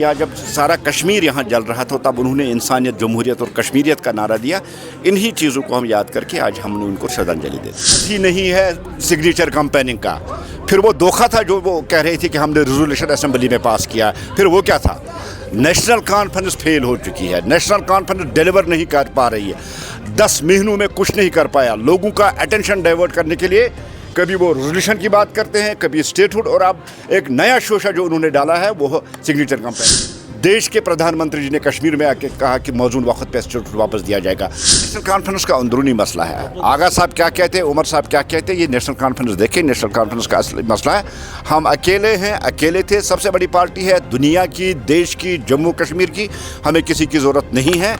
या जब सारा कश्मीर यहाँ जल रहा था तब उन्होंने इंसानियत, जमहूरियत और कश्मीरियत का नारा दिया। इन्हीं चीज़ों को हम याद करके आज हमने उनको श्रद्धांजलि दी। ही नहीं है सिग्नेचर कैंपेनिंग का। फिर वो धोखा था जो वो कह रहे थे कि हमने रेजोल्यूशन असेंबली में पास किया। फिर वो क्या था? नेशनल कॉन्फ्रेंस फेल हो चुकी है, नेशनल कॉन्फ्रेंस डिलीवर नहीं कर पा रही है, 10 महीनों में कुछ नहीं कर पाया। लोगों का अटेंशन डाइवर्ट करने के लिए कभी वो रेजोल्यूशन की बात करते हैं, कभी स्टेटहुड, और अब एक नया शोशा जो उन्होंने डाला है वो सिग्नेचर कैंपेन। देश के प्रधानमंत्री जी ने कश्मीर में आके कहा कि मौजूद वक्त पे स्टेटहुड वापस दिया जाएगा। नेशनल कॉन्फ्रेंस का अंदरूनी मसला है। आगा साहब क्या कहते हैं, उमर साहब क्या कहते हैं, ये नेशनल कॉन्फ्रेंस देखें। नेशनल कॉन्फ्रेंस का असली मसला है हम अकेले हैं, अकेले थे। सबसे बड़ी पार्टी है दुनिया की, देश की, जम्मू कश्मीर की। हमें किसी की ज़रूरत नहीं है,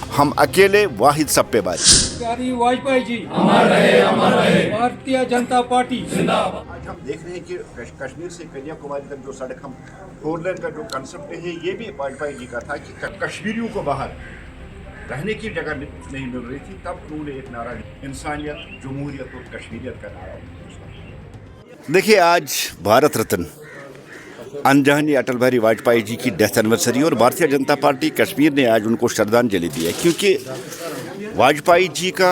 हम अकेले वाहिद सब पे बात। प्यारी वाजपेयी जी अमर रहे, भारतीय जनता पार्टी जिंदाबाद। आज हम देख रहे हैं कि कश्मीर से कन्याकुमारी तक जो सड़क हम 4 लेन का जो कंसेप्ट है ये भी वाजपेयी जी का था कि कश्मीरियों को बाहर रहने की जगह नहीं मिल रही थी। तब उन्होंने एक नारा इंसानियत, जमहूरियत और कश्मीरियत का नारा। देखिए, आज भारत रत्न अनजानी अटल बिहारी वाजपेयी जी की डेथ एनिवर्सरी और भारतीय जनता पार्टी कश्मीर ने आज उनको श्रद्धांजलि दी है, क्योंकि वाजपेयी जी का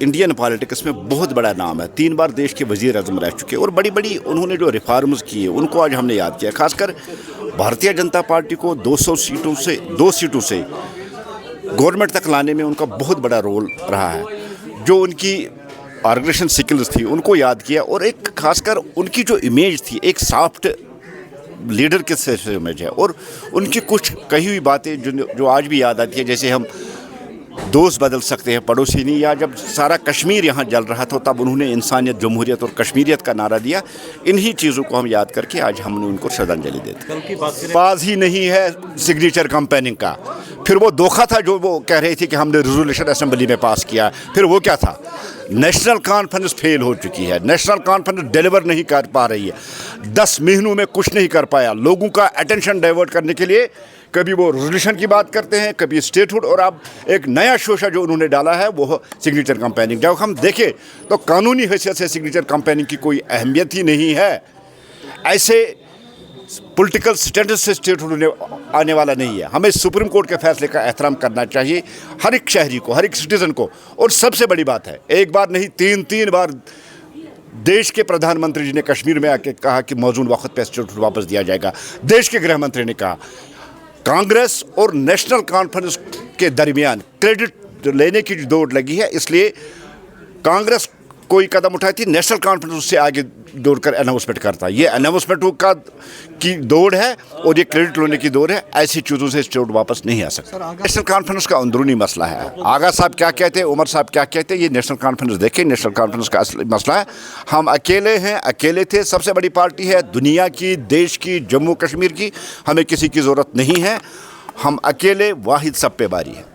इंडियन पॉलिटिक्स में बहुत बड़ा नाम है। 3 बार देश के वज़ीर आज़म रह चुके और बड़ी बड़ी उन्होंने जो रिफॉर्म्स किए उनको आज हमने याद किया। खासकर भारतीय जनता पार्टी को 2 सीटों से गवर्नमेंट तक लाने में उनका बहुत बड़ा रोल रहा है। जो उनकी ऑर्गेनाइजेशन स्किल्स थी उनको याद किया, और एक खासकर उनकी जो इमेज थी एक सॉफ्ट लीडर के से इमेज है, और उनकी कुछ कही हुई बातें जो आज भी याद आती है, जैसे हम दोस्त बदल सकते हैं पड़ोसी नहीं। या जब सारा कश्मीर यहाँ जल रहा था तब उन्होंने इंसानियत, जमहूरियत और कश्मीरियत का नारा दिया। इन्हीं चीज़ों को हम याद करके आज हमने उनको श्रद्धांजलि दी। बात ही नहीं है सिग्नेचर कैंपेनिंग का। फिर वो धोखा था जो वो कह रहे थे कि हमने रेजोल्यूशन असेंबली में पास किया। फिर वो क्या था? नेशनल कॉन्फ्रेंस फेल हो चुकी है, नेशनल कॉन्फ्रेंस डिलीवर नहीं कर पा रही है, 10 महीनों में कुछ नहीं कर पाया। लोगों का अटेंशन डाइवर्ट करने के लिए कभी वो रेजोल्यूशन की बात करते हैं, कभी स्टेटहुड, और अब एक नया शोशा जो उन्होंने डाला है वो सिग्नेचर कैंपेनिंग। जब हम देखें तो कानूनी हैसियत से सिग्नेचर कैंपेनिंग की कोई अहमियत ही नहीं है। ऐसे पॉलिटिकल स्टेटस से स्टेटहुड आने वाला नहीं है। हमें सुप्रीम कोर्ट के फैसले का एहतराम करना चाहिए, हर एक शहरी को, हर एक सिटीज़न को। और सबसे बड़ी बात है, एक बार नहीं 3 बार देश के प्रधानमंत्री जी ने कश्मीर में आके कहा कि मौजूद वक्त पे स्टेटहुड वापस दिया जाएगा। देश के गृह मंत्री ने कहा। कांग्रेस और नेशनल कॉन्फ्रेंस के दरमियान क्रेडिट लेने की जो दौड़ लगी है, इसलिए कांग्रेस कोई कदम उठाई थी, नेशनल कॉन्फ्रेंस उससे आगे दौड़कर अनाउंसमेंट करता है। ये अनाउंसमेंट की दौड़ है और ये क्रेडिट लेने की दौड़ है। ऐसी चीज़ों से स्टेट वापस नहीं आ सकता। नेशनल कॉन्फ्रेंस का अंदरूनी मसला है। आगा साहब क्या कहते हैं, उमर साहब क्या कहते हैं, ये नेशनल कॉन्फ्रेंस देखें। नेशनल कॉन्फ्रेंस का असली मसला है हम अकेले हैं, अकेले थे। सबसे बड़ी पार्टी है दुनिया की, देश की, जम्मू कश्मीर की। हमें किसी की ज़रूरत नहीं है, हम अकेले वाहिद सब पे बारी है।